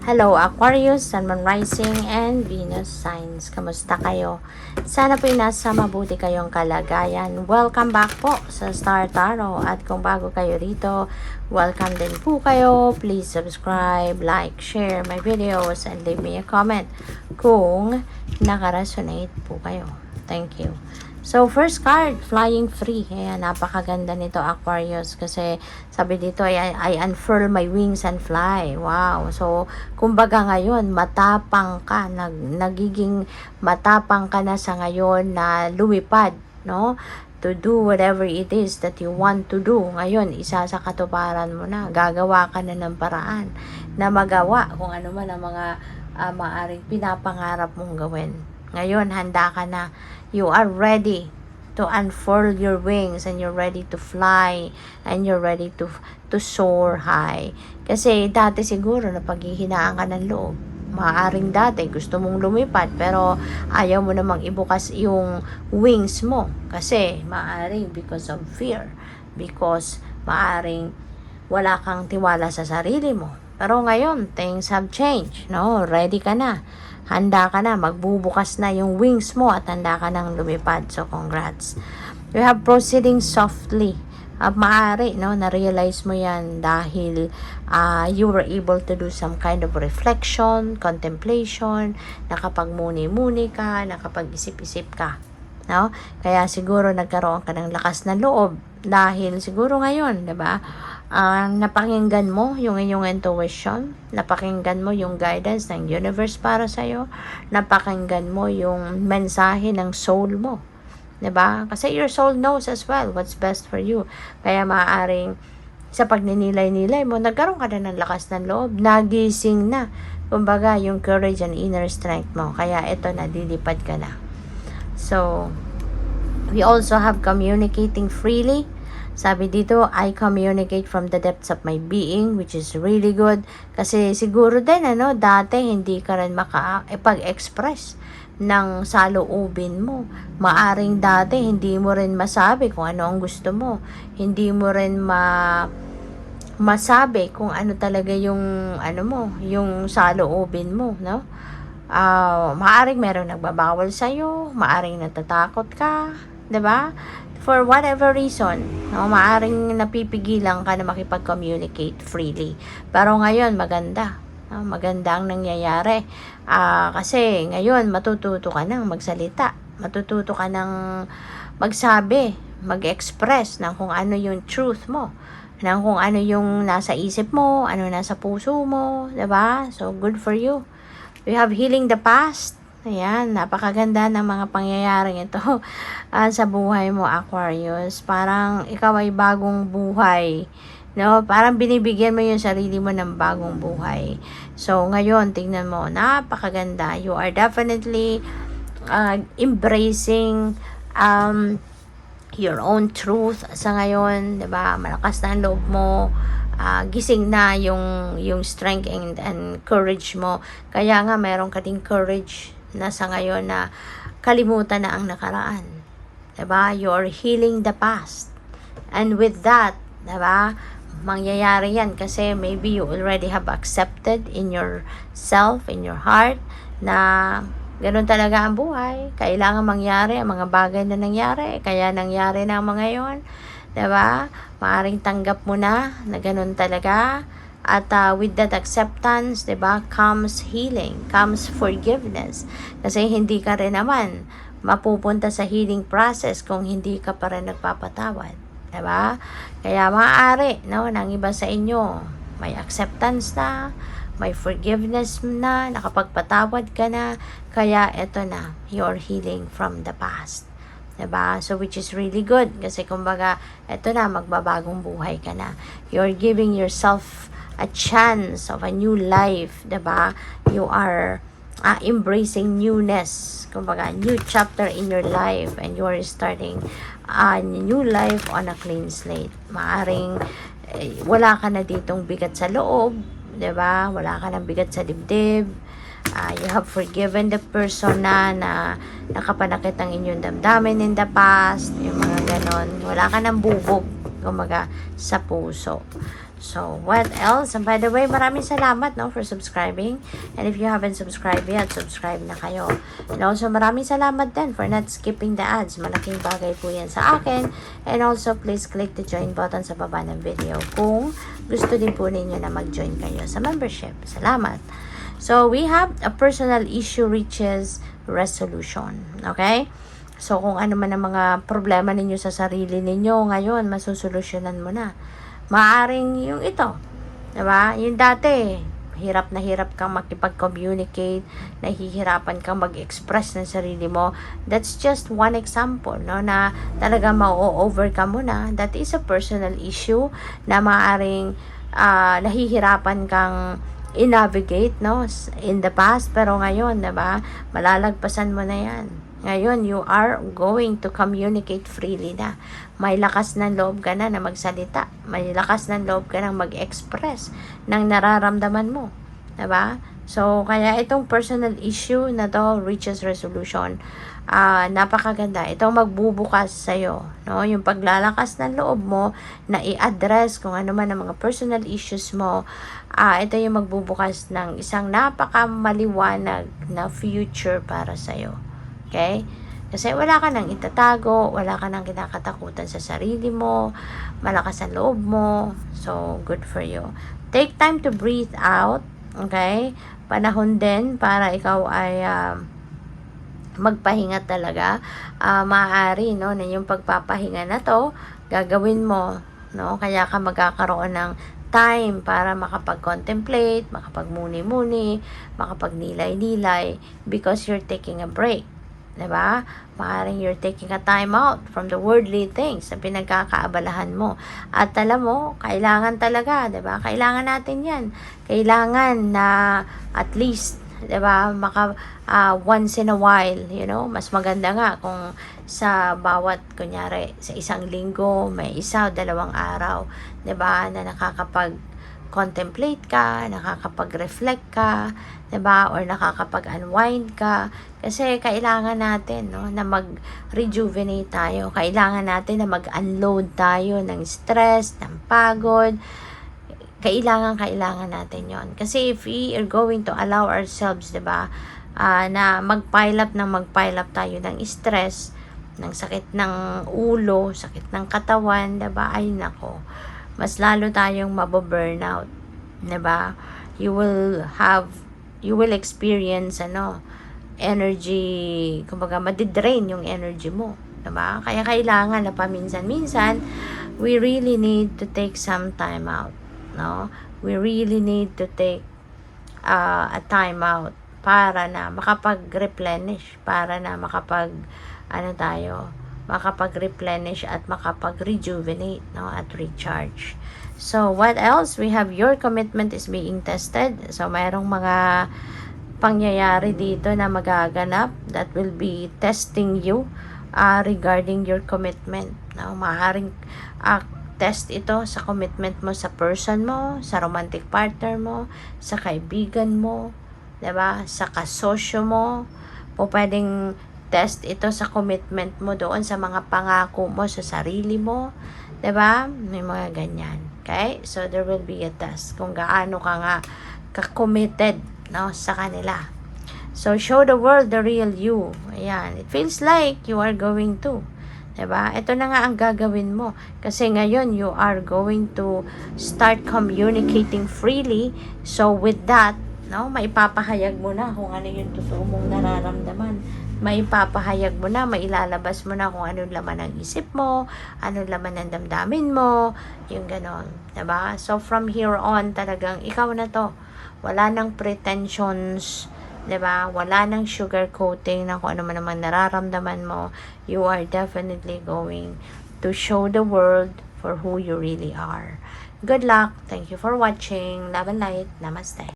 Hello Aquarius, Sun, Moon, Rising, and Venus signs. Kamusta kayo? Sana po nasa mabuti kayong kalagayan. Welcome back po sa Star Tarot. At kung bago kayo rito, welcome din po kayo. Please subscribe, like, share my videos, and leave me a comment kung nakaresonate po kayo. Thank you. So, first card, Flying Free. Ayan, napakaganda nito, Aquarius. Kasi, sabi dito, I unfurl my wings and fly. Wow. So, kumbaga ngayon, matapang ka. Nagiging matapang ka na sa ngayon na lumipad, no? To do whatever it is that you want to do. Ngayon, isa sa katuparan mo na. Gagawa ka na ng paraan na magawa kung ano man ang mga maaring pinapangarap mong gawin. Ngayon, handa ka na. You are ready to unfurl your wings and you're ready to fly and you're ready to soar high. Kasi dati siguro na paghihinaan ka ng loob. Maaring dati gusto mong lumipad pero ayaw mo namang ibukas yung wings mo. Kasi maaring because of fear. Because maaring wala kang tiwala sa sarili mo. Pero ngayon, things have changed. No? Ready ka na. Handa ka na, magbubukas na yung wings mo at handa ka nang lumipad. So, congrats. You have proceeding softly. Maaari, no, na-realize mo yan dahil you were able to do some kind of reflection, contemplation, nakapagmuni-muni ka, nakapag-isip-isip ka. No? Kaya siguro nagkaroon ka ng lakas na loob dahil siguro ngayon, 'di ba? Napakinggan mo yung inyong intuition, napakinggan mo yung guidance ng universe para sa iyo, napakinggan mo yung mensahe ng soul mo. 'Di ba? Kasi your soul knows as well what's best for you. Kaya maaaring sa pagninilay-nilay mo, nagkaroon ka na ng lakas ng loob, nagising na. Kumbaga, yung courage and inner strength mo. Kaya ito na, dilipad ka na. So, we also have communicating freely. Sabi dito, I communicate from the depths of my being, which is really good. Kasi siguro din, dati hindi ka rin makapag-express ng saloobin mo. Maaring dati hindi mo rin masabi kung ano ang gusto mo. Hindi mo rin masabi kung ano talaga yung yung saloobin mo, no? Maaring merong nagbabawal sa'yo, maaring natatakot ka, 'di ba? For whatever reason, no, maaring napipigilan ka na makipag-communicate freely. Pero ngayon, maganda. No? Maganda ang nangyayari. Kasi ngayon, matututo ka nang magsalita. Matututo ka nang magsabi, mag-express ng kung ano yung truth mo. Ng kung ano yung nasa isip mo, ano nasa puso mo. 'Di ba? So, good for you. We have healing the past. Ayan, napakaganda ng mga pangyayaring ito sa buhay mo, Aquarius. Parang ikaw ay bagong buhay. No? Parang binibigyan mo yung sarili mo ng bagong buhay. So, ngayon, tingnan mo, napakaganda. You are definitely embracing your own truth sa ngayon. Diba? Malakas na ang loob mo. Gising na yung strength and courage mo. Kaya nga, meron ka ding courage na sa ngayon na kalimutan na ang nakaraan. Diba? You're healing the past. And with that, diba? Mangyayari yan kasi maybe you already have accepted in yourself, in your heart, na ganun talaga ang buhay. Kailangan mangyari ang mga bagay na nangyari. Kaya nangyari na ang mga yon. Diba? Maaring tanggap mo na ganun talaga. At with that acceptance, 'di ba, comes healing, comes forgiveness. Kasi hindi ka rin naman mapupunta sa healing process kung hindi ka pa rin nagpapatawad, 'di ba? Kaya maaari, no, nang iba sa inyo, may acceptance na, may forgiveness na, nakapagpatawad ka na, kaya eto na, you're healing from the past. 'Di ba? So, which is really good kasi kumbaga, eto na, magbabagong buhay ka na. You're giving yourself a chance of a new life, 'di ba? You are embracing newness, kumbaga new chapter in your life, and you are starting a new life on a clean slate. Maaring wala ka na ditong bigat sa loob, 'di ba? Wala ka nang bigat sa dibdib. You have forgiven the person na nakapanakit ng inyong damdamin in the past, yung mga ganon. Wala ka nang bubog, kumbaga, sa puso. So, what else? And by the way, maraming salamat no, for subscribing. And if you haven't subscribed yet, subscribe na kayo. And also, maraming salamat din for not skipping the ads. Malaking bagay po yan sa akin. And also, please click the join button sa baba ng video kung gusto din po ninyo na mag-join kayo sa membership. Salamat. So, we have a personal issue reaches resolution. Okay? So, kung ano man ang mga problema ninyo sa sarili ninyo, ngayon, masusolusyonan mo na. Maaring yung ito, diba? Yung dati, hirap na hirap kang makipag-communicate, nahihirapan kang mag-express ng sarili mo. That's just one example, no? Na talaga ma-overcome mo na. That is a personal issue na maaring nahihirapan kang i-navigate, no? In the past, pero ngayon, diba? Malalagpasan mo na yan. Ngayon, you are going to communicate freely na. May lakas ng loob ka na magsalita. May lakas ng loob ka na mag-express ng nararamdaman mo. Diba? So, kaya itong personal issue na to reaches resolution. Napakaganda. Ito magbubukas sa'yo. No? Yung paglalakas ng loob mo na i-address kung ano man ang mga personal issues mo. Ito yung magbubukas ng isang napakamaliwanag na future para sa'yo. Okay? Kasi wala ka nang itatago, wala ka nang kinakatakutan sa sarili mo, malakas ang loob mo. So, good for you. Take time to breathe out. Okay? Panahon din para ikaw ay magpahinga talaga. Maaari, no, na yung pagpapahinga na to, gagawin mo, no? Kaya ka magkakaroon ng time para makapag-contemplate, makapag-muni-muni, makapag-nilay-nilay because you're taking a break. Diba? Maaaring you're taking a time out from the worldly things na pinagkakaabalahan mo. At alam mo, kailangan talaga, diba? Kailangan natin yan. Kailangan na at least, diba? Once in a while, you know, mas maganda nga kung sa bawat, kunyari, sa isang linggo, may isa o dalawang araw, diba? Na nakakapag-contemplate ka, nakakapag-reflect ka, diba? Or nakakapag-unwind ka. Kasi kailangan natin, no, na mag-rejuvenate tayo. Kailangan natin na mag-unload tayo ng stress, ng pagod. Kailangan natin yon. Kasi if we are going to allow ourselves, diba, na mag-pile up tayo ng stress, ng sakit ng ulo, sakit ng katawan, diba, ay nako, mas lalo tayong mababurnout, diba? You will experience energy, kumbaga madidrain yung energy mo, diba? Kaya kailangan na paminsan-minsan we really need to take some time out, no? We really need to take a time out para na makapag-replenish, para na makapag-replenish at makapag-rejuvenate, no, at recharge. So, what else? We have your commitment is being tested. So, mayroong mga pangyayari dito na magaganap that will be testing you regarding your commitment. No? Maaaring test ito sa commitment mo sa person mo, sa romantic partner mo, sa kaibigan mo, diba? Sa kasosyo mo. Pwedeng test ito sa commitment mo doon sa mga pangako mo sa sarili mo. Diba? May mga ganyan. Okay? So, there will be a test kung gaano ka nga ka-committed, no, sa kanila. So, show the world the real you. Ayan. It feels like you are going to. Diba? Ito na nga ang gagawin mo. Kasi ngayon, you are going to start communicating freely. So, with that, no, maipapahayag mo na kung ano yung totoo mong nararamdaman. Maipapahayag mo na, mailalabas mo na kung anong laman ng isip mo, anong laman ng damdamin mo, yung ganon. Diba? So, from here on, talagang ikaw na to. Wala nang pretensions, diba? Wala nang sugar coating na kung ano man naman nararamdaman mo. You are definitely going to show the world for who you really are. Good luck. Thank you for watching. Love and light. Namaste.